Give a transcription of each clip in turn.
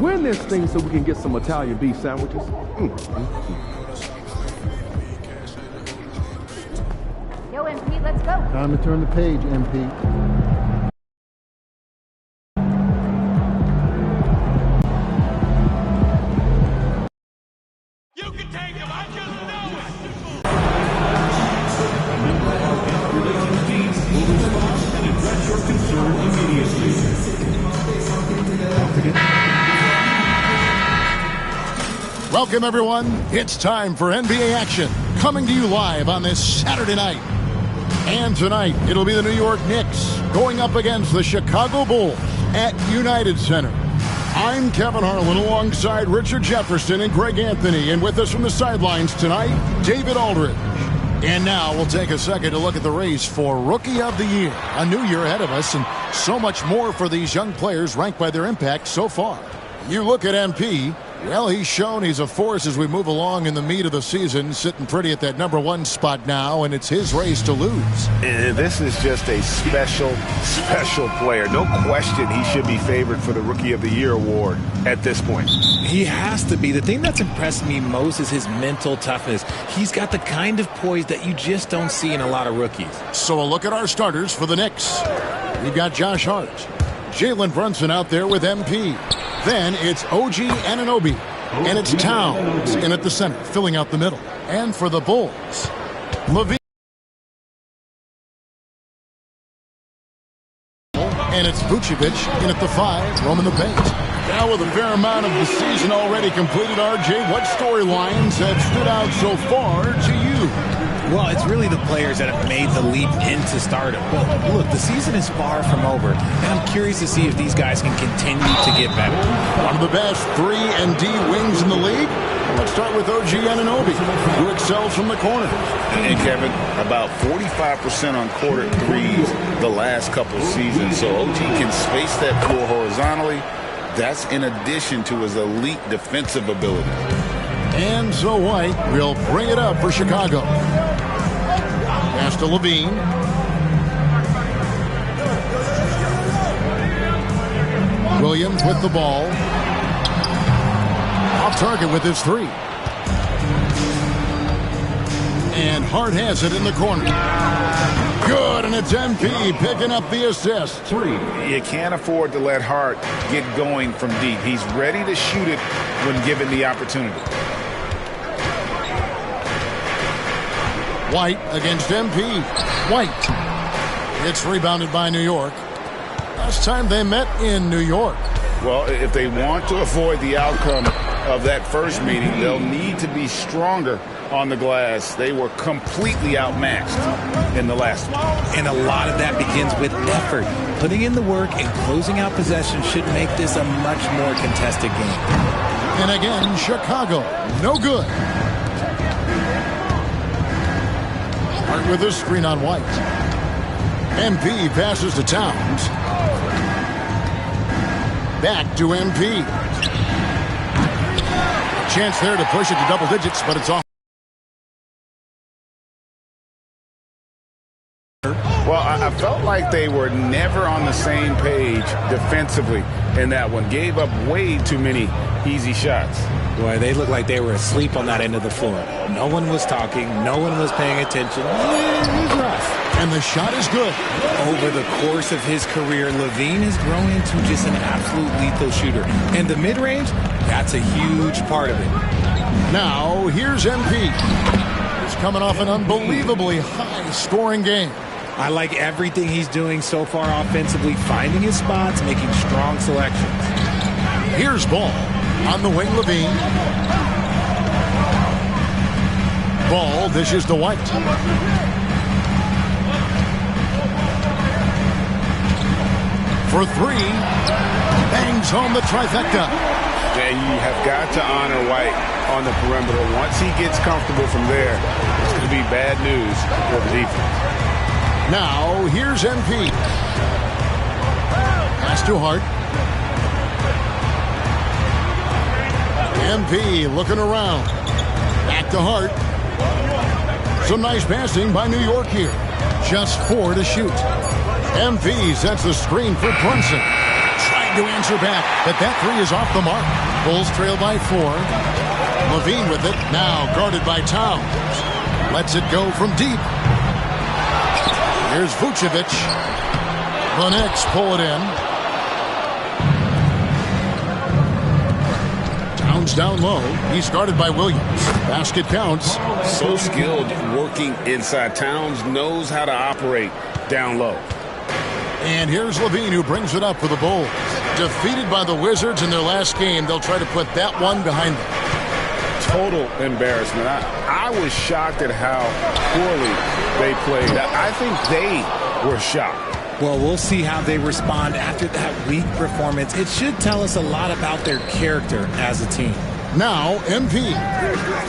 win this thing so we can get some Italian beef sandwiches. Yo, MP, let's go. Time to turn the page, MP. Welcome, everyone. It's time for NBA action, coming to you live on this Saturday night. And tonight, it'll be the New York Knicks going up against the Chicago Bulls at United Center. I'm Kevin Harlan alongside Richard Jefferson and Greg Anthony. And with us from the sidelines tonight, David Aldridge. And now we'll take a second to look at the race for Rookie of the Year. A new year ahead of us and so much more for these young players ranked by their impact so far. You look at MP. Well, he's shown he's a force as we move along in the meat of the season, sitting pretty at that #1 spot now, and it's his race to lose. This is just a special player. No question he should be favored for the Rookie of the Year award at this point. He has to be. The thing that's impressed me most is his mental toughness. He's got the kind of poise that you just don't see in a lot of rookies. So a look at our starters for the Knicks. We've got Josh Hart, Jalen Brunson out there with MP. Then it's OG Anunoby, and it's Towns in at the center, filling out the middle. And for the Bulls, LaVine. And it's Vucevic in at the 5, roaming the paint. Now with a fair amount of the season already completed, RJ, what storylines have stood out so far to you? Well, it's really the players that have made the leap into stardom. But look, the season is far from over, and I'm curious to see if these guys can continue to get better. One of the best 3 and D wings in the league. Let's start with OG Anunoby, who excels from the corner. And Kevin, about 45% on quarter threes the last couple seasons. So OG can space that floor horizontally. That's in addition to his elite defensive ability. And so White will bring it up for Chicago. Pass to LaVine. Williams with the ball. Off target with his 3. And Hart has it in the corner. Good, and it's MP picking up the assist. 3. You can't afford to let Hart get going from deep. He's ready to shoot it when given the opportunity. White against MP. White. It's rebounded by New York. Last time they met in New York. Well, if they want to avoid the outcome of that first meeting, they'll need to be stronger on the glass. They were completely outmatched in the last one. And a lot of that begins with effort. Putting in the work and closing out possession should make this a much more contested game. And again, Chicago, no good. Hart with a screen on White. MP passes to Towns. Back to MP. A chance there to push it to double digits, but it's off. Well, I felt like they were never on the same page defensively in that one. Gave up way too many easy shots. Boy, they looked like they were asleep on that end of the floor. No one was talking. No one was paying attention. It was rough. And the shot is good. Over the course of his career, LaVine has grown into just an absolute lethal shooter. And the mid-range, that's a huge part of it. Now, here's MP. He's coming off an unbelievably high-scoring game. I like everything he's doing so far offensively, finding his spots, making strong selections. Here's Ball. On the wing, LaVine. Ball dishes to White. For 3. Bangs home the trifecta. And you have got to honor White on the perimeter. Once he gets comfortable from there, it's going to be bad news for the defense. Now, here's MP. Pass to Hart. MP looking around. Back to Hart. Some nice passing by New York here. Just 4 to shoot. MP sets the screen for Brunson. Trying tried to answer back, but that three is off the mark. Bulls trail by 4. Levine with it, now guarded by Towns. Lets it go from deep. Here's Vucevic. The Knicks pull it in. Towns down low. He's guarded by Williams. Basket counts. So skilled working inside. Towns knows how to operate down low. And here's Levine, who brings it up for the Bulls. Defeated by the Wizards in their last game, they'll try to put that one behind them. Total embarrassment. I was shocked at how poorly they played. I think they were shocked. Well, we'll see how they respond after that weak performance. It should tell us a lot about their character as a team. Now, MP.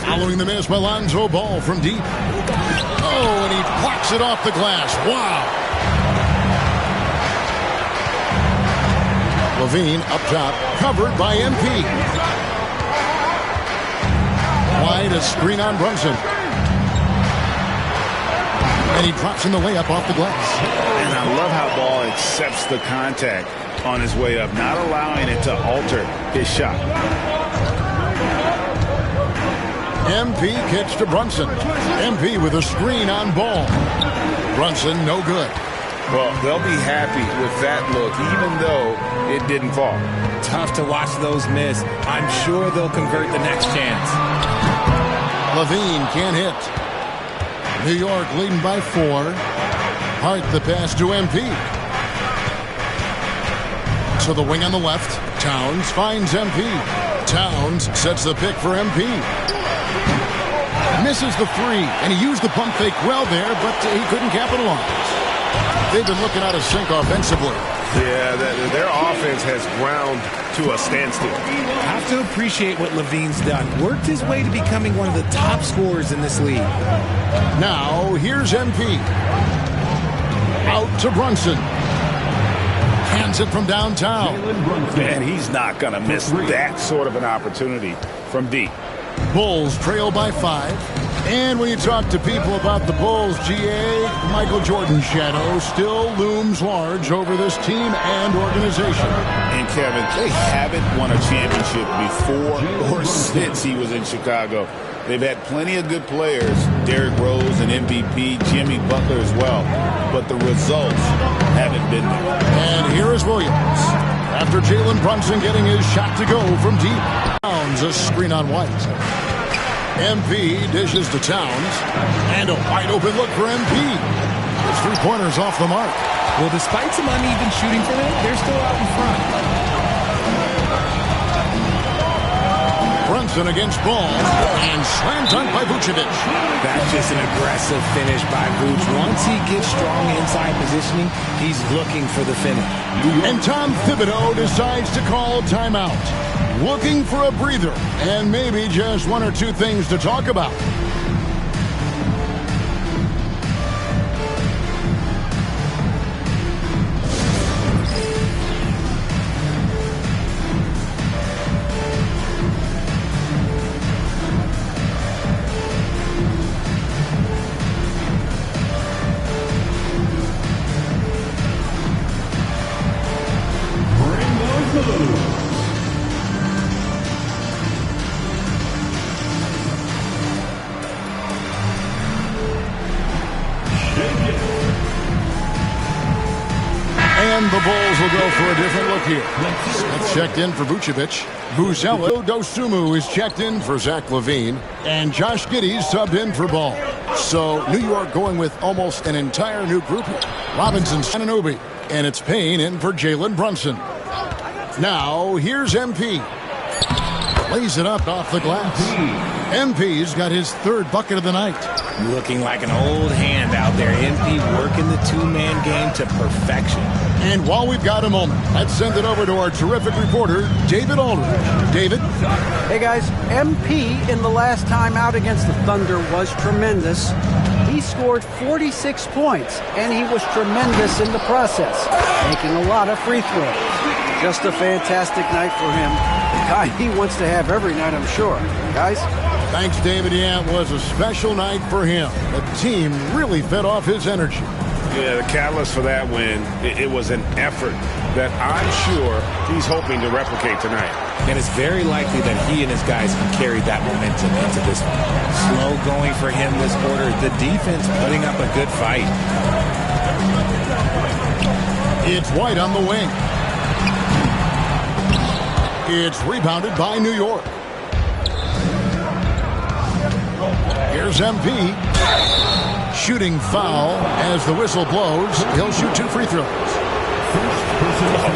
Following the miss by Lonzo Ball from deep. Oh, and he blocks it off the glass. Wow. Levine up top, covered by MP. Wide, a screen on Brunson. And he drops in the layup off the glass. And I love how Ball accepts the contact on his way up, not allowing it to alter his shot. MP kicks to Brunson. MP with a screen on Ball. Brunson, no good. Well, they'll be happy with that look, even though it didn't fall. Tough to watch those miss. I'm sure they'll convert the next chance. Levine can't hit. New York leading by 4. Hart the pass to MP. To the wing on the left. Towns finds MP. Towns sets the pick for MP. Misses the 3, and he used the pump fake well there, but he couldn't capitalize. They've been looking out of sync offensively. Yeah, their offense has ground to a standstill. Have to appreciate what Levine's done. Worked his way to becoming one of the top scorers in this league. Now, here's MP. Out to Brunson. Hands it from downtown. Man, he's not going to miss that sort of an opportunity from deep. Bulls trail by 5. And when you talk to people about the Bulls, GA, Michael Jordan's shadow still looms large over this team and organization. And Kevin, they haven't won a championship before or since he was in Chicago. They've had plenty of good players, Derrick Rose and MVP, Jimmy Butler as well, but the results haven't been there. And here is Williams. After Jalen Brunson getting his shot to go from deep. Towns a screen on White. MP dishes to Towns. And a wide open look for MP. His 3-pointers off the mark. Well, despite some uneven shooting for them, they're still out in front. Brunson against Ball. And slam dunk by Vucevic. That's just an aggressive finish by Vuce. Once he gets strong inside positioning, he's looking for the finish. And Tom Thibodeau decides to call timeout. Looking for a breather and maybe just 1 or 2 things to talk about. And the Bulls will go for a different look here. Smith checked in for Vucevic. Buzella Dosumu is checked in for Zach LaVine. And Josh Giddey's subbed in for Ball. So New York going with almost an entire new group here. Robinson, Anunoby. And it's Payne in for Jalen Brunson. Now, here's MP. Lays it up off the glass. MP's got his 3rd bucket of the night. Looking like an old hand out there. MP working the 2-man game to perfection. And while we've got a moment, let's send it over to our terrific reporter, David Aldridge. David? Hey, guys. MP in the last time out against the Thunder was tremendous. He scored 46 points, and he was tremendous in the process, making a lot of free throws. Just a fantastic night for him. The kind he wants to have every night, I'm sure. Guys? Thanks, David. Yeah, it was a special night for him. The team really fed off his energy. Yeah, the catalyst for that win, it was an effort that I'm sure he's hoping to replicate tonight. And it's very likely that he and his guys can carry that momentum into this one. Slow going for him this quarter. The defense putting up a good fight. It's White on the wing. It's rebounded by New York. Here's MP. Shooting foul as the whistle blows. He'll shoot 2 free throws. A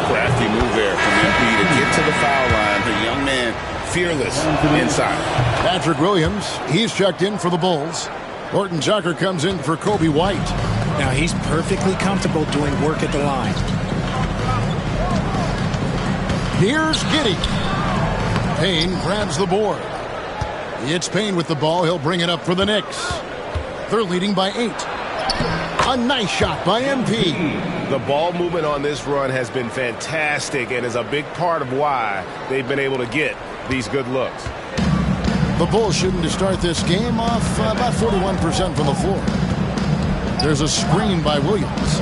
crafty move there from MP to get to the foul line. The young man, fearless inside. Patrick Williams, he's checked in for the Bulls. Horton Tucker comes in for Kobe White. Now he's perfectly comfortable doing work at the line. Here's Giddey. Payne grabs the board. It's Payne with the ball. He'll bring it up for the Knicks. They're leading by 8. A nice shot by MP. The ball movement on this run has been fantastic and is a big part of why they've been able to get these good looks. The Bulls shooting to start this game off about 41% from the floor. There's a screen by Williams.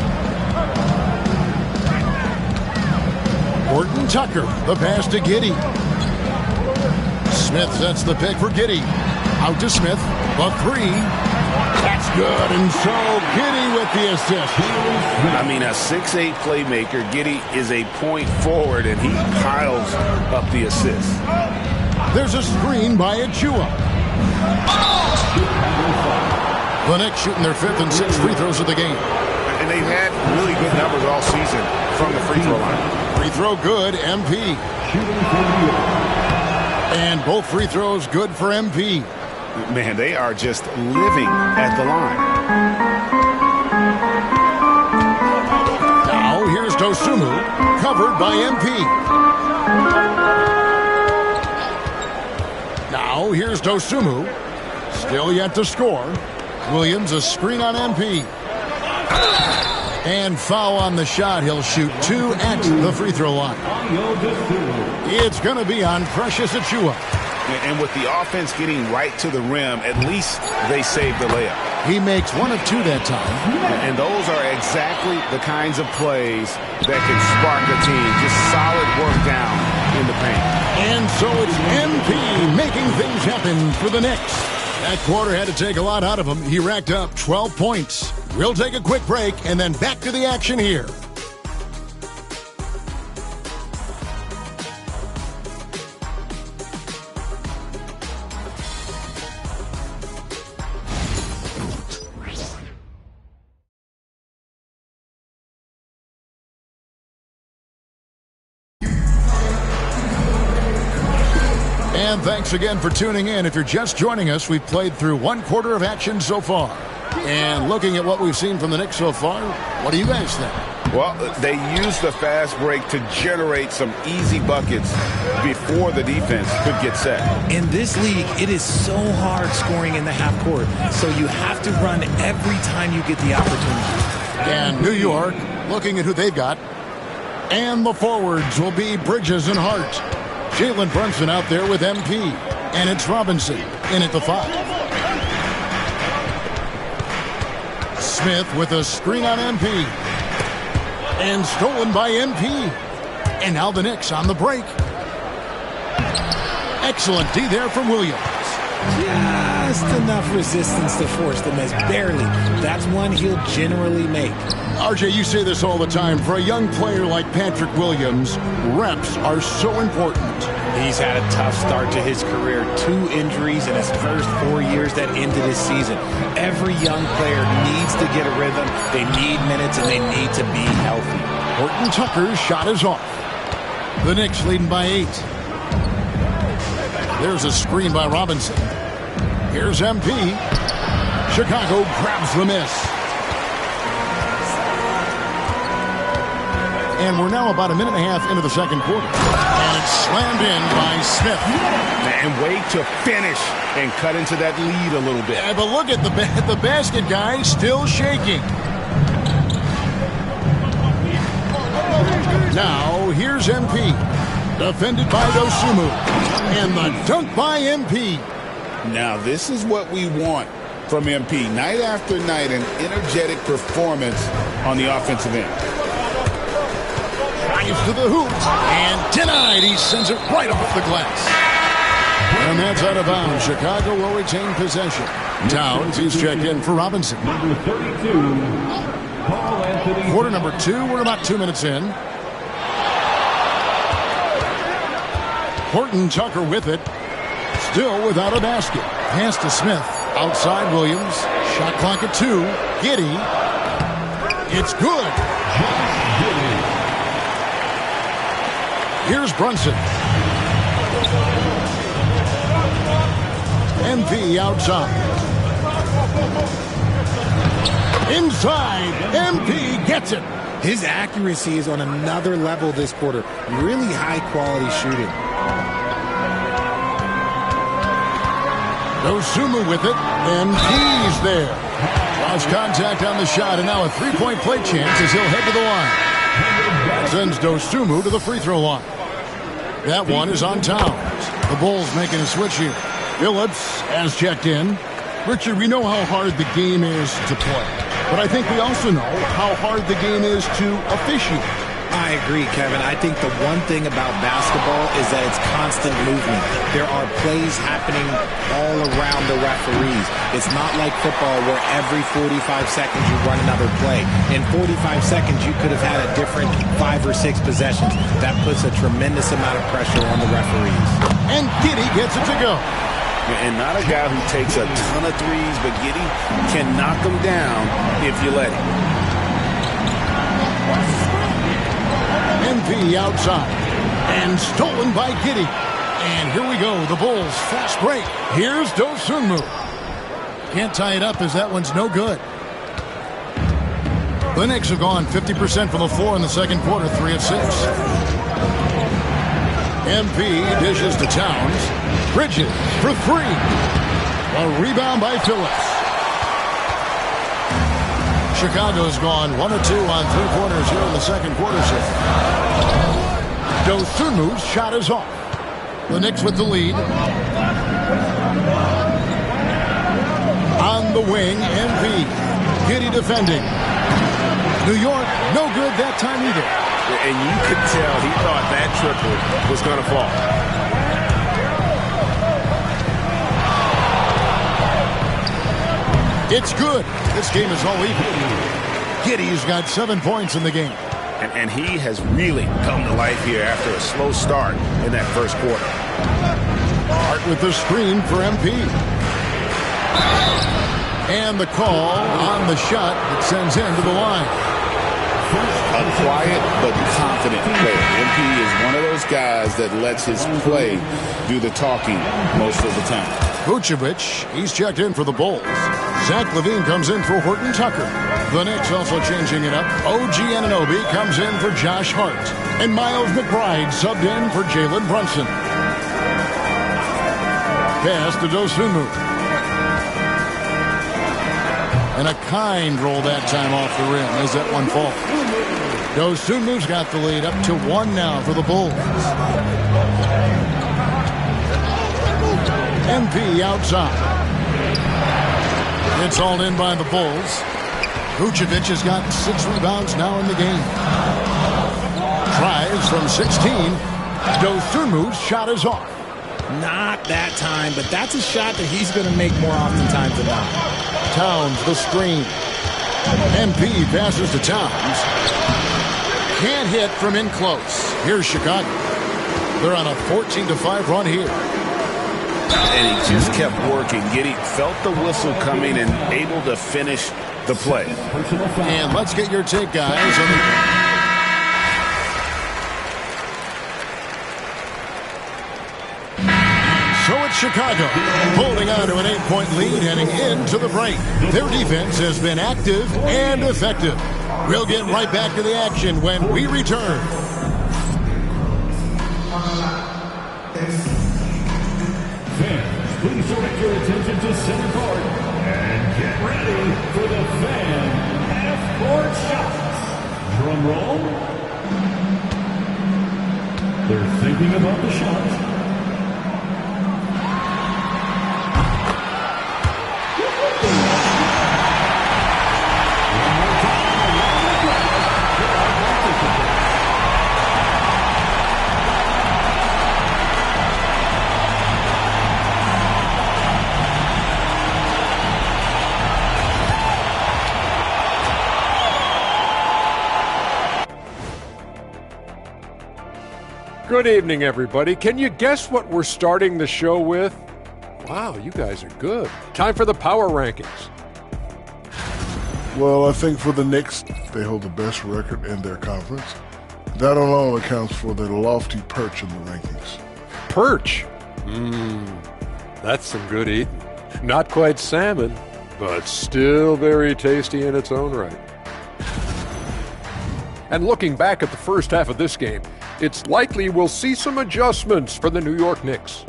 Horton Tucker, the pass to Giddey. Smith sets the pick for Giddey. Out to Smith, the 3. That's good, and so Giddey with the assist. I mean, a 6'8 playmaker. Giddey is a point forward, and he piles up the assist. There's a screen by Achua. The Knicks shooting their 5th and 6th free throws of the game. And they've had really good numbers all season from the free throw line. Free throw good, MP. And both free throws good for MP. Man, they are just living at the line. Now here's Dosunmu, covered by MP. Now here's Dosunmu, still yet to score. Williams a screen on MP. And foul on the shot. He'll shoot 2 at the free throw line. It's going to be on Precious Achua. And with the offense getting right to the rim, at least they saved the layup. He makes 1 of 2 that time. And those are exactly the kinds of plays that can spark a team. Just solid work down in the paint. And so it's MP making things happen for the Knicks. That quarter had to take a lot out of him. He racked up 12 points. We'll take a quick break and then back to the action here. And thanks again for tuning in. If you're just joining us, we've played through 1 quarter of action so far. And looking at what we've seen from the Knicks so far, what do you guys think? Well, they used the fast break to generate some easy buckets before the defense could get set. In this league, it is so hard scoring in the half court, so you have to run every time you get the opportunity. And New York, looking at who they've got. And the forwards will be Bridges and Hart. Jalen Brunson out there with MP. And it's Robinson in at the 5. Smith with a screen on MP. And stolen by MP. And now the Knicks on the break. Excellent D there from Williams. Just enough resistance to force the miss. Barely. That's one he'll generally make. RJ, you say this all the time. For a young player like Patrick Williams, reps are so important. He's had a tough start to his career. 2 injuries in his first 4 years that ended his season. Every young player needs to get a rhythm. They need minutes, and they need to be healthy. Horton Tucker's shot is off. The Knicks leading by 8. There's a screen by Robinson. Here's MP. Chicago grabs the miss. And we're now about a minute and a half into the second quarter. And it's slammed in by Smith. And way to finish and cut into that lead a little bit. Yeah, but look at the basket guy still shaking. Now, here's MP. Defended by Dosunmu. And the dunk by MP. Now, this is what we want from MP. Night after night, an energetic performance on the offensive end. Drives to the hoop and denied. He sends it right off the glass. And that's out of bounds. Chicago will retain possession. Towns, he's checked in for Robinson. Number 32, Paul Anthony. Quarter number 2. We're about 2 minutes in. Horton Tucker with it. Still without a basket. Pass to Smith. Outside Williams. Shot clock at 2. Giddey. It's good. Here's Brunson. MP outside. Inside. MP gets it. His accuracy is on another level this quarter. Really high quality shooting. Dosunmu with it. MP's there. Lost contact on the shot, and now a three-point play chance as he'll head to the line. Sends Dosunmu to the free throw line. That one is on Towns. The Bulls making a switch here. Phillips has checked in. Richard, we know how hard the game is to play, but I think we also know how hard the game is to officiate. I agree, Kevin. I think the one thing about basketball is that it's constant movement. There are plays happening all around the referees. It's not like football where every 45 seconds you run another play. In 45 seconds, you could have had a different 5 or 6 possessions. That puts a tremendous amount of pressure on the referees. And Giddey gets it to go. And not a guy who takes a ton of threes, but Giddey can knock them down if you let him. MP outside. And stolen by Giddey. And here we go. The Bulls fast break. Here's Dosunmu. Can't tie it up as that one's no good. The Knicks have gone 50% from the floor in the second quarter, 3 of 6. MP dishes to Towns. Bridges for 3. A rebound by Phillips. Chicago's gone 1 of 2 on 3 quarters here in the second quarter. Dosunmu's shot is off. The Knicks with the lead. On the wing, MP. Giddey defending. New York, no good that time either. And you could tell he thought that triple was going to fall. It's good. This game is all even. Giddey's got 7 points in the game. And he has really come to life here after a slow start in that first quarter. Hart with the screen for MP. And the call on the shot that sends him to the line. A quiet but confident player. MP is one of those guys that lets his play do the talking most of the time. Vucevic, he's checked in for the Bulls. Zach LaVine comes in for Horton Tucker. The Knicks also changing it up. OG Anunoby comes in for Josh Hart. And Miles McBride subbed in for Jalen Brunson. Pass to Dosunmu. And a kind roll that time off the rim as that one falls. Dosunmu's got the lead up to 1 now for the Bulls. MP outside. It's all in by the Bulls. Vucevic has got 6 rebounds now in the game. Tries from 16. Dosunmu's shot is off. Not that time, but that's a shot that he's going to make more oftentimes than not. Towns the screen. MP passes to Towns. Can't hit from in close. Here's Chicago. They're on a 14-5 run here. And he just kept working. Giddey felt the whistle coming and able to finish the play. And let's get your take, guys. So it's Chicago holding on to an 8-point lead heading into the break. Their defense has been active and effective. We'll get right back to the action when we return. Fans, please direct your attention to center court and get ready for the fan half-court shots. Drum roll. They're thinking about the shot. Good evening, everybody. Can you guess what we're starting the show with? Wow, you guys are good. Time for the power rankings. Well, I think for the Knicks, they hold the best record in their conference. That alone accounts for their lofty perch in the rankings. Perch? That's some good eating. Not quite salmon, but still very tasty in its own right. And looking back at the first half of this game, it's likely we'll see some adjustments for the New York Knicks.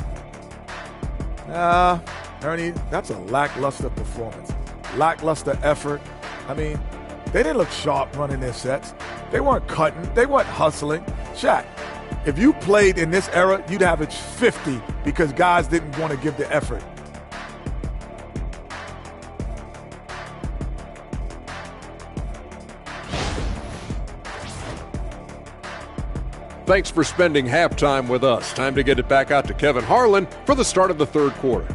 Ernie, that's a lackluster performance. Lackluster effort. I mean, they didn't look sharp running their sets. They weren't cutting. They weren't hustling. Shaq, if you played in this era, you'd average 50 because guys didn't want to give the effort. Thanks for spending halftime with us. Time to get it back out to Kevin Harlan for the start of the third quarter.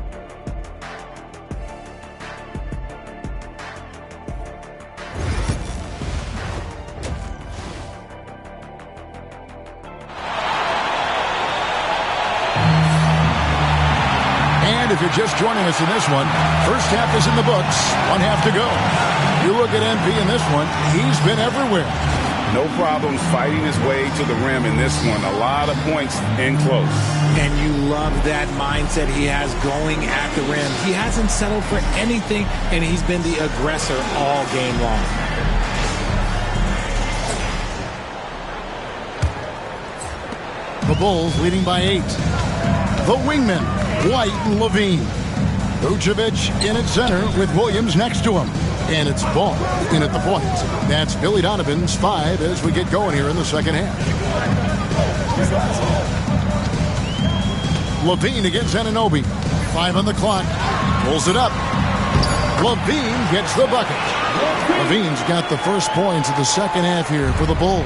And if you're just joining us in this one, first half is in the books, one half to go. You look at MP in this one, he's been everywhere. No problems fighting his way to the rim in this one. A lot of points in close. And you love that mindset he has going at the rim. He hasn't settled for anything, and he's been the aggressor all game long. The Bulls leading by 8. The wingmen, White and Levine. Vucevic in at center with Williams next to him. And it's Ball in at the point. That's Billy Donovan's 5 as we get going here in the second half. Levine against Anunoby. 5 on the clock. Pulls it up. Levine gets the bucket. Levine's got the first points of the second half here for the Bulls.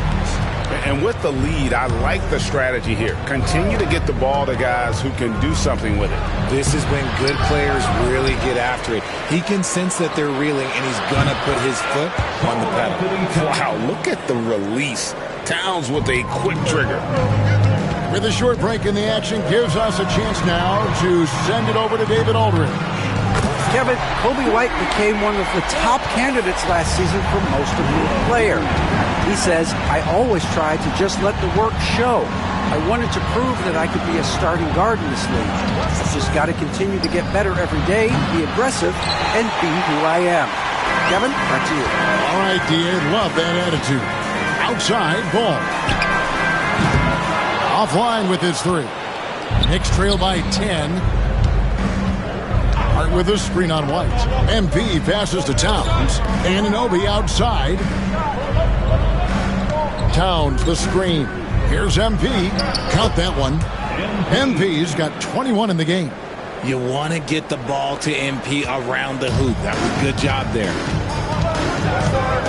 And with the lead, I like the strategy here. Continue to get the ball to guys who can do something with it. This is when good players really get after it. He can sense that they're reeling, and he's going to put his foot on the pedal. Wow, look at the release. Towns with a quick trigger. With a short break in the action, gives us a chance now to send it over to David Aldridge. Kevin, Kobe White became one of the top candidates last season for most improved player. He says, I always tried to just let the work show. I wanted to prove that I could be a starting guard in this league. I've just got to continue to get better every day, be aggressive, and be who I am. Kevin, back to you. All right, D.A., love that attitude. Outside, Ball. Offline with his 3. Knicks trail by 10. Hart with a screen on White. MP passes to Towns. Anunoby outside. Towns the screen. Here's MP. Count that one. MP's got 21 in the game. You want to get the ball to MP around the hoop. That was a good job there.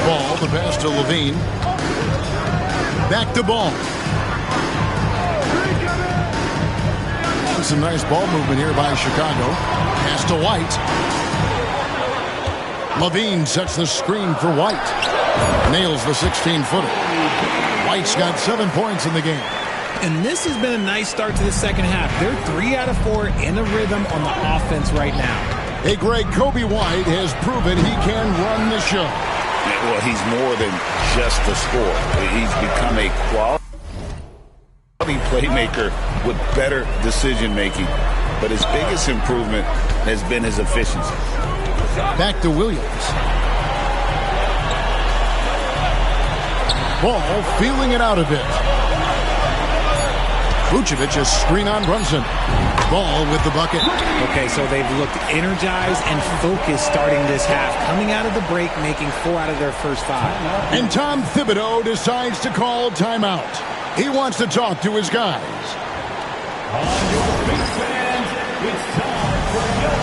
Ball, the pass to Levine. Back to Ball. Some nice ball movement here by Chicago. Pass to White. Levine sets the screen for White. Nails the 16-footer. White's got 7 points in the game. And this has been a nice start to the second half. They're 3 out of 4 in a rhythm on the offense right now. Hey, Greg, Kobe White has proven he can run the show. Well, he's more than just a scorer. He's become a quality playmaker with better decision-making. But his biggest improvement has been his efficiency. Back to Williams. Ball feeling it out a bit. Vucevic is screen on Brunson. Ball with the bucket. Okay, so they've looked energized and focused starting this half. Coming out of the break, making 4 out of their first 5. And Tom Thibodeau decides to call timeout. He wants to talk to his guys. On your big fans, it's time for your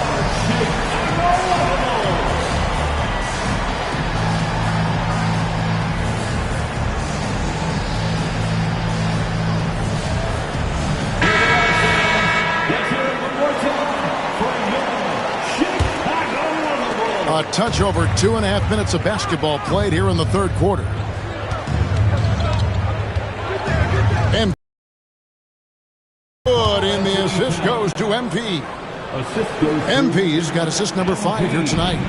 A touch over 2.5 minutes of basketball played here in the third quarter. Good, and the assist goes to MP. MP's got assist number 5 here tonight.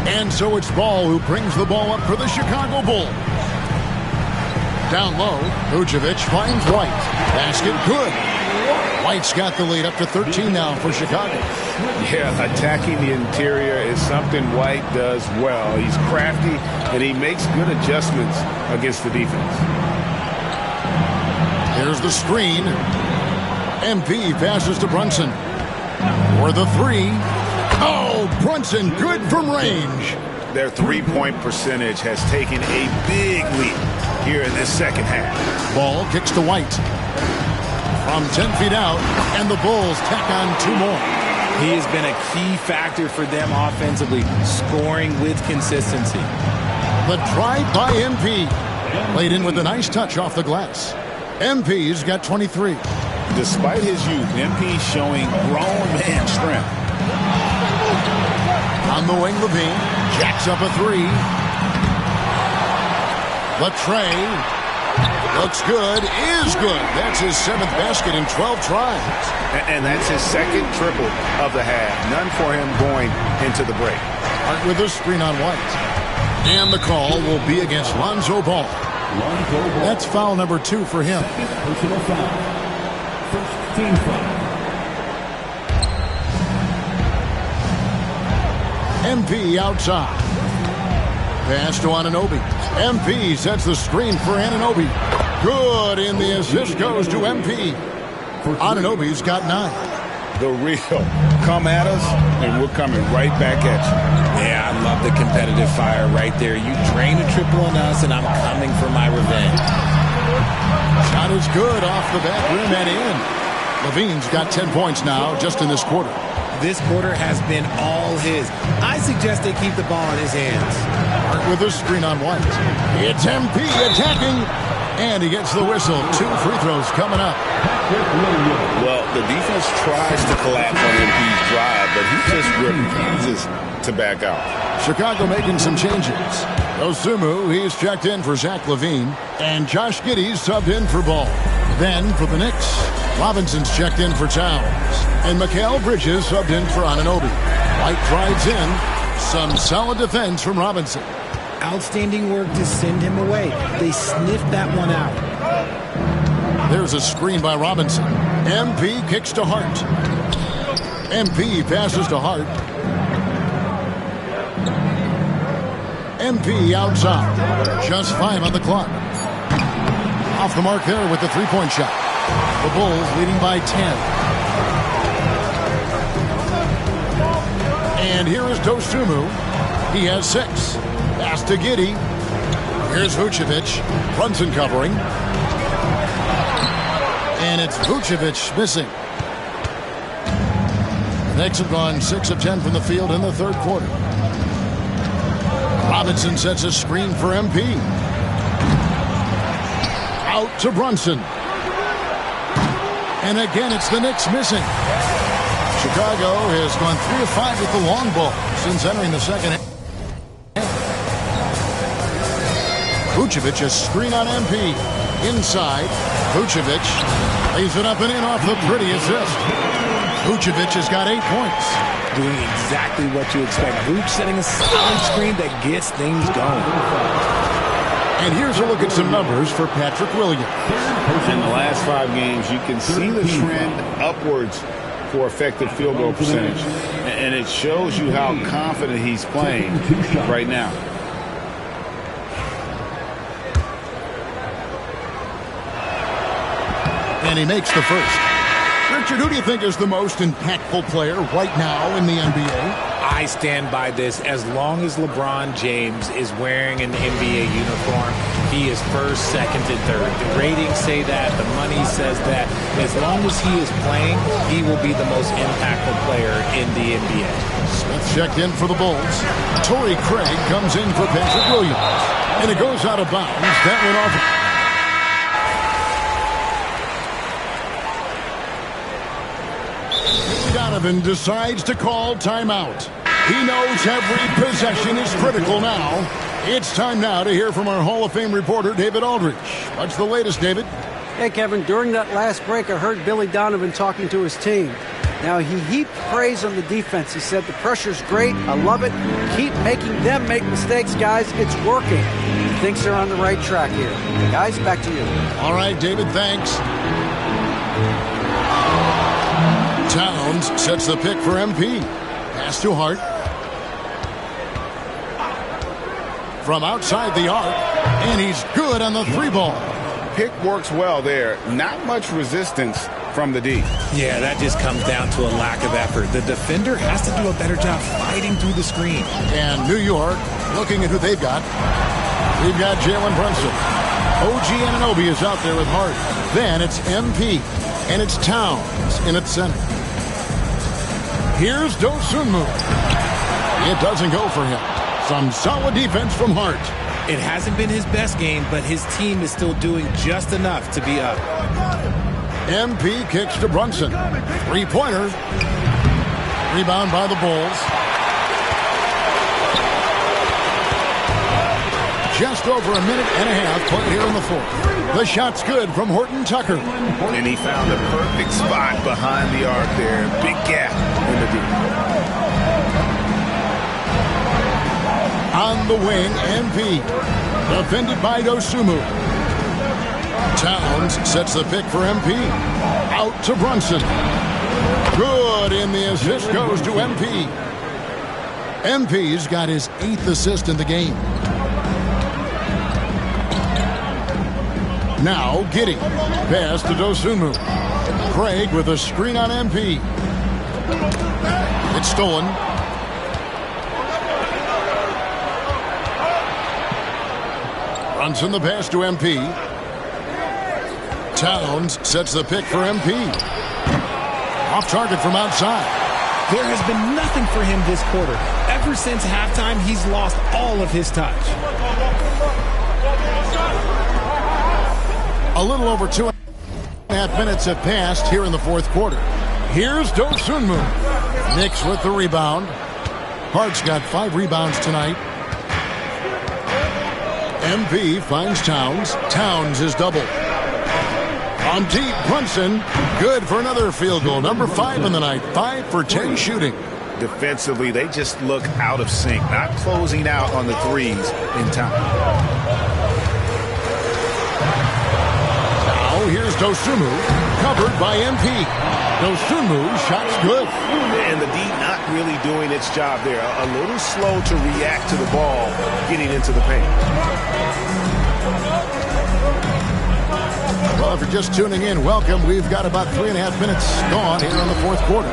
And so it's Ball who brings the ball up for the Chicago Bulls. Down low, Vucevic finds White. Basket good. White's got the lead up to 13 now for Chicago. Yeah, attacking the interior is something White does well. He's crafty, and he makes good adjustments against the defense. Here's the screen. MP passes to Brunson. For the 3. Oh, Brunson, good from range. Their three-point percentage has taken a big leap here in this second half. Ball kicks to White. From 10 feet out, and the Bulls tack on 2 more. He has been a key factor for them offensively, scoring with consistency. The drive by MP. Played in with a nice touch off the glass. MP's got 23. Despite his youth, MP's showing grown man strength. On the wing, Levine jacks up a 3. The tray looks good, is good. That's his 7th basket in 12 tries. And that's his second triple of the half. None for him going into the break. Hart with a screen on White. And the call will be against Lonzo Ball. That's foul number 2 for him. Personal foul. First team foul. MP outside. Pass to Anunoby. MP sets the screen for Anunoby. Good, and the assist goes to MP. Anunoby's got 9. The real come at us, and we're coming right back at you. Yeah, I love the competitive fire right there. You drain a triple on us, and I'm coming for my revenge. Shot is good off the back rim and in. Levine's got 10 points now just in this quarter. This quarter has been all his. I suggest they keep the ball in his hands. Hart with a screen on White. It's MP attacking, and he gets the whistle. 2 free throws coming up. Well, the defense tries to collapse on MP's drive, but he just refuses to back out. Chicago making some changes. Dosunmu, he's checked in for Zach LaVine, and Josh Giddey's subbed in for Ball. Then for the Knicks, Robinson's checked in for Towns, and Mikal Bridges subbed in for Anunoby. White drives in. Some solid defense from Robinson. Outstanding work to send him away. They sniffed that one out. There's a screen by Robinson. MP kicks to Hart. MP passes to Hart. MP outside. Just 5 on the clock. Off the mark there with the 3-point shot. The Bulls leading by 10. And here is Dosunmu. He has 6. Pass to Giddey. Here's Vucevic. Brunson covering. And it's Vucevic missing. The Knicks have gone 6 of 10 from the field in the 3rd quarter. Robinson sets a screen for MP. Out to Brunson. And again, it's the Knicks missing. Chicago has gone 3 of 5 with the long ball since entering the second half. Vucevic a screen on MP. Inside, Vucevic lays it up and in off the pretty assist. Vucevic has got 8 points. Doing exactly what you expect. Vuce setting a solid screen that gets things going. And here's a look at some numbers for Patrick Williams. In the last 5 games, you can see the trend upwards for effective field goal percentage. And it shows you how confident he's playing right now. And he makes the first. Richard, who do you think is the most impactful player right now in the NBA? I stand by this. As long as LeBron James is wearing an NBA uniform, he is first, second, and third. The ratings say that. The money says that. As long as he is playing, he will be the most impactful player in the NBA. Smith checked in for the Bulls. Torrey Craig comes in for Patrick Williams. And it goes out of bounds. That went off. Donovan decides to call timeout. He knows every possession is critical now. It's time now to hear from our Hall of Fame reporter, David Aldridge. What's the latest, David? Hey, Kevin, during that last break, I heard Billy Donovan talking to his team. Now, he heaped praise on the defense. He said, the pressure's great. I love it. Keep making them make mistakes, guys. It's working. He thinks they're on the right track here. Guys, back to you. All right, David, thanks. Towns sets the pick for MP. Pass to Hart. From outside the arc, and he's good on the 3-ball. Pick works well there. Not much resistance from the D. Yeah, that just comes down to a lack of effort. The defender has to do a better job fighting through the screen. And New York, looking at who they've got. We've got Jalen Brunson. OG Anunoby is out there with Hart. Then it's MP, and it's Towns in its center. Here's Dosunmu. It doesn't go for him. Some solid defense from Hart. It hasn't been his best game, but his team is still doing just enough to be up. MP kicks to Brunson. 3-pointer. Rebound by the Bulls. Just over a minute and a half played here in the fourth. The shot's good from Horton Tucker. And he found the perfect spot behind the arc there. Big gap in the deep. On the wing, MP. Defended by Dosunmu. Towns sets the pick for MP. Out to Brunson. Good, and the assist goes to MP. MP's got his 8th assist in the game. Now Giddey. Pass to Dosunmu. Craig with a screen on MP. It's stolen. Brunson the pass to MP. Towns sets the pick for MP. Off target from outside. There has been nothing for him this quarter. Ever since halftime, he's lost all of his touch. A little over 2.5 minutes have passed here in the fourth quarter. Here's Dosunmu. Knicks with the rebound. Hart's got 5 rebounds tonight. MP finds Towns. Towns is double. On deep, Brunson. Good for another field goal. Number 5 in the night. 5 for 10 shooting. Defensively, they just look out of sync. Not closing out on the threes in time. Now here's Dosunmu. Covered by MP. Dosunmu, shot's good. And the D not really doing its job there. A little slow to react to the ball getting into the paint. Well, if you're just tuning in, welcome. We've got about 3.5 minutes gone here in the fourth quarter.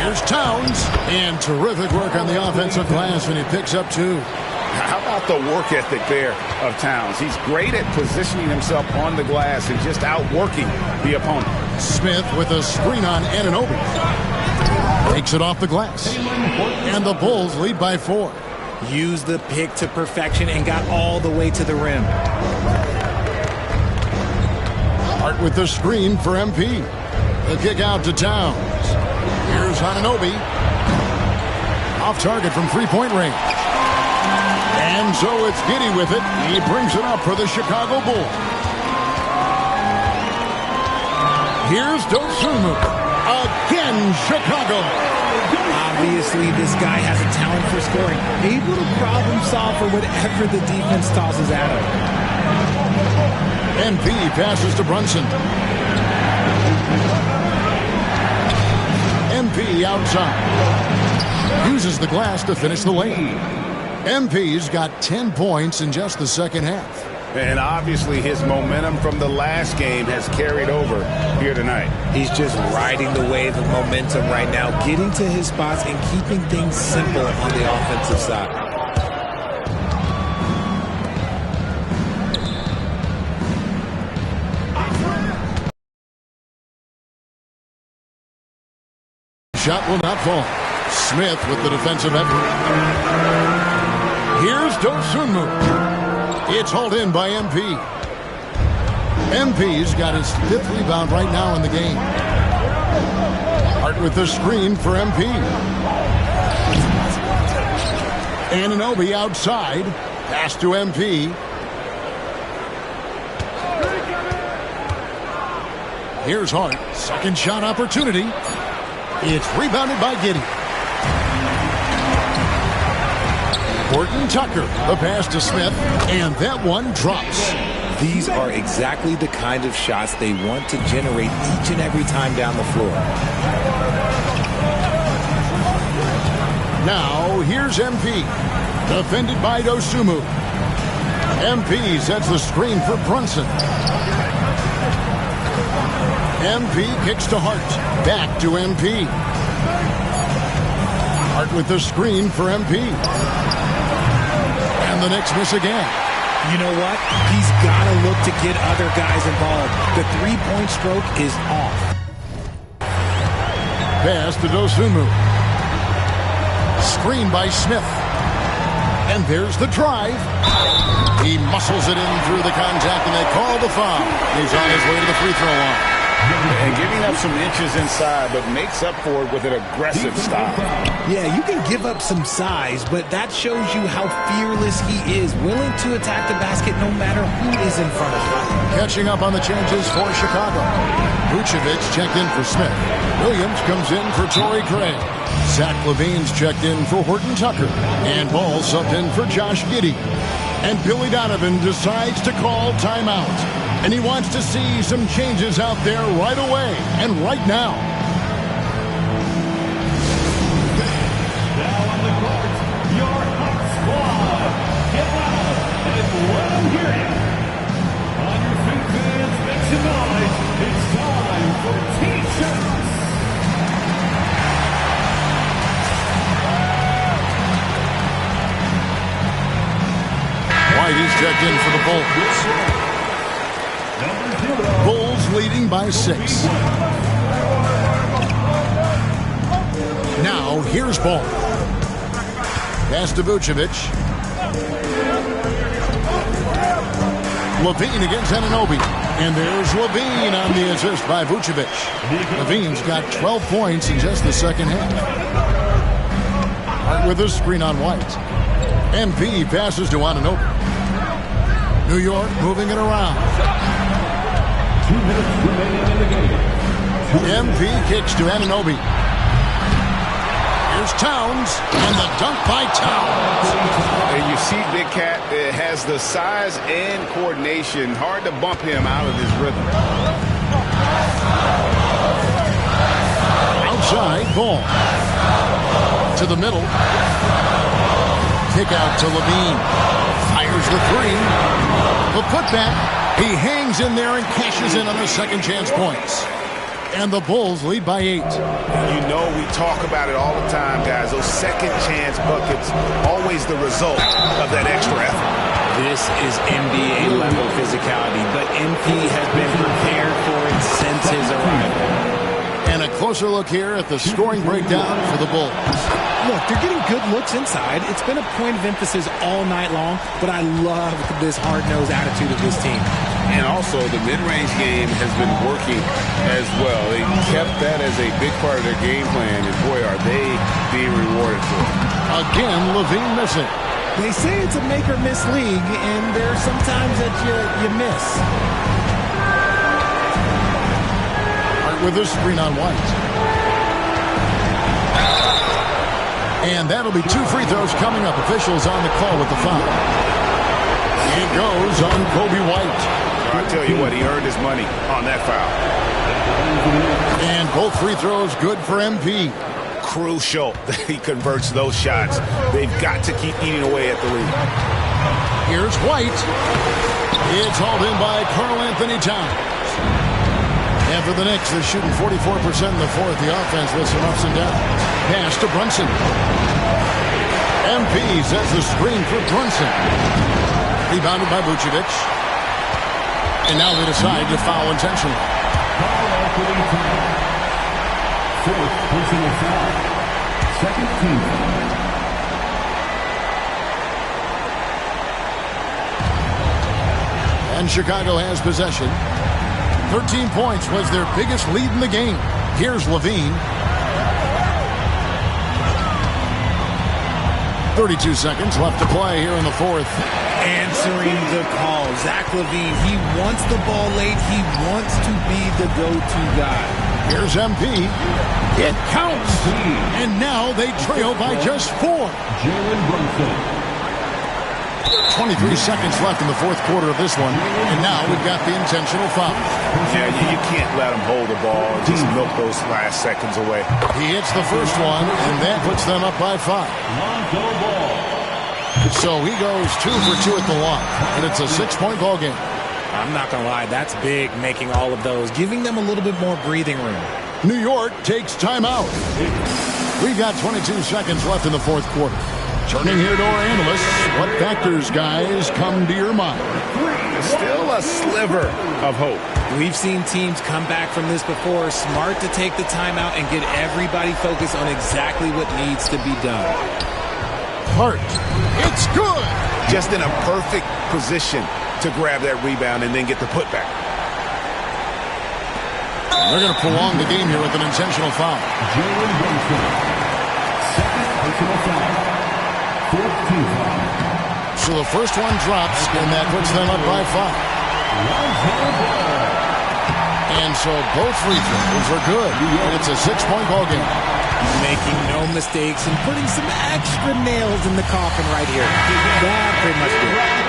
Here's Towns. And terrific work on the offensive glass when he picks up 2. How about the work ethic there of Towns? He's great at positioning himself on the glass and just outworking the opponent. Smith with a screen on Anunoby. Takes it off the glass. And the Bulls lead by 4. Used the pick to perfection and got all the way to the rim. Hart with the screen for MP. The kick out to Towns. Here's Anunoby. Off target from 3-point range. And so it's Giddey with it. He brings it up for the Chicago Bulls. Here's Dosunmu. Again, Chicago. Obviously, this guy has a talent for scoring. Able to problem solve for whatever the defense tosses at him. MP passes to Brunson. MP outside. Uses the glass to finish the lane. MP's got 10 points in just the second half. And obviously his momentum from the last game has carried over here tonight. He's just riding the wave of momentum right now, getting to his spots and keeping things simple on the offensive side. Shot will not fall. Smith with the defensive effort. Here's Dosunmu. It's hauled in by MP. MP's got his 5th rebound right now in the game. Hart with the screen for MP. Anunoby outside. Pass to MP. Here's Hart. Second shot opportunity. It's rebounded by Giddey. Horton Tucker. The pass to Smith. And that one drops. These are exactly the kind of shots they want to generate each and every time down the floor. Now, here's MP. Defended by Dosunmu. MP sets the screen for Brunson. MP kicks to Hart. Back to MP. Hart with the screen for MP. And the Knicks miss again. You know what? He's got to look to get other guys involved. The three-point stroke is off. Pass to Dosunmu. Screen by Smith. And there's the drive. He muscles it in through the contact, and they call the foul. He's on his way to the free throw line. And giving up some inches inside, but makes up for it with an aggressive style. Yeah, you can give up some size, but that shows you how fearless he is, willing to attack the basket no matter who is in front of him. Catching up on the changes for Chicago. Vucevic checked in for Smith. Williams comes in for Torrey Craig. Zach LaVine's checked in for Horton Tucker. And Ball subbed in for Josh Giddey. And Billy Donovan decides to call timeout. And he wants to see some changes out there right away and right now. Now on the court, your hot squad. Get loud and let them hear you. On your feet, fans, make some noise. It's time for T-shirts. White is checked in for the Bulls. Bulls leading by 6. Now, here's Ball. Pass to Vucevic. LaVine against Anunoby. And there's LaVine on the assist by Vucevic. LaVine's got 12 points in just the second half. Hart with a screen on White. MP passes to Anunoby. New York moving it around. 2 minutes remaining in the game. MP kicks to Anunoby. Here's Towns, and the dunk by Towns. And you see Big Cat has the size and coordination. Hard to bump him out of his rhythm. Outside, Ball. To the middle. Kick out to LaVine. Fires the three. The putback. He hangs in there and cashes in on the second chance points. And the Bulls lead by 8. You know we talk about it all the time, guys. Those second chance buckets, always the result of that extra effort. This is NBA level physicality, but MP has been prepared for it since his arrival. And a closer look here at the scoring breakdown for the Bulls. Look, they're getting good looks inside. It's been a point of emphasis all night long, but I love this hard-nosed attitude of this team. And also, the mid-range game has been working as well. They kept that as a big part of their game plan, and boy, are they being rewarded for it. Again, LaVine missing. They say it's a make-or-miss league, and there are some times that you miss. Hart with a screen on White. And that'll be 2 free throws coming up. Officials on the call with the foul. It goes on Kobe White. I tell you what, he earned his money on that foul. And both free throws good for MP. Crucial that he converts those shots. They've got to keep eating away at the lead. Here's White. It's hauled in by Karl-Anthony Towns. And for the Knicks, they're shooting 44% in the fourth. The offense with some ups and downs. Pass to Brunson. MP sets the screen for Brunson. Rebounded by Vucevic. And now they decide to foul intentionally. Fourth personal foul. Second team. And Chicago has possession. 13 points was their biggest lead in the game. Here's LaVine. 32 seconds left to play here in the fourth. answering the call. Zach LaVine, he wants the ball late. He wants to be the go-to guy. Here's MP. It counts. And now they trail by just 4. Jalen Brunson. 23 seconds left in the fourth quarter of this one. And now we've got the intentional foul. Yeah, you can't let him hold the ball and just milk those last seconds away. He hits the first one, and that puts them up by 5. Lonzo Ball. So he goes 2 for 2 at the line, and it's a 6-point ball game. I'm not going to lie, that's big, making all of those, giving them a little bit more breathing room. New York takes timeout. We've got 22 seconds left in the fourth quarter. Turning here to our analysts, what factors, guys, come to your mind? Still a sliver of hope. We've seen teams come back from this before. Smart to take the timeout and get everybody focused on exactly what needs to be done. Hart. It's good. Just in a perfect position to grab that rebound and then get the putback. They're going to prolong the game here with an intentional foul. Jalen Brunson. Second personal foul. 14 foul. So the first one drops, and that puts them up by 5. And so both free throws are good. And it's a 6-point ball game. Making no mistakes and putting some extra nails in the coffin right here. That pretty much did it.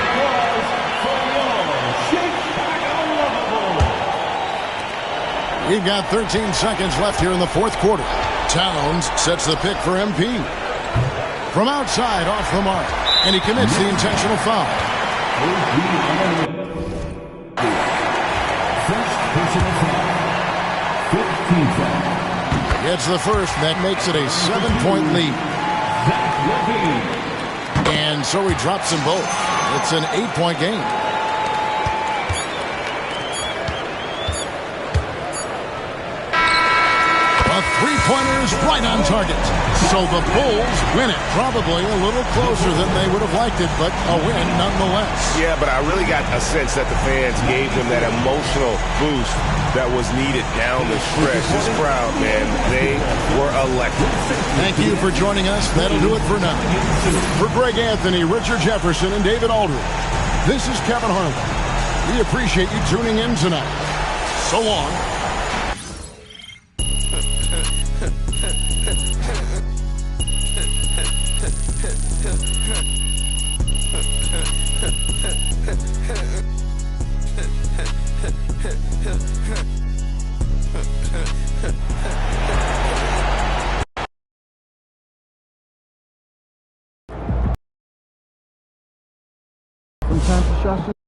We've got 13 seconds left here in the fourth quarter. Towns sets the pick for MP. From outside, off the mark, and he commits the intentional foul. First personal foul. 15 foul. Gets the first, that makes it a 7-point lead. Zach LaVine. And so he drops them both. It's an 8-point game. Three-pointer is right on target. So the Bulls win it. Probably a little closer than they would have liked it, but a win nonetheless. Yeah, but I really got a sense that the fans gave them that emotional boost that was needed down the stretch. This crowd, man, they were electric. Thank you for joining us. That'll do it for now. For Greg Anthony, Richard Jefferson, and David Aldridge, this is Kevin Harlan. We appreciate you tuning in tonight. So long. Sometimes the shots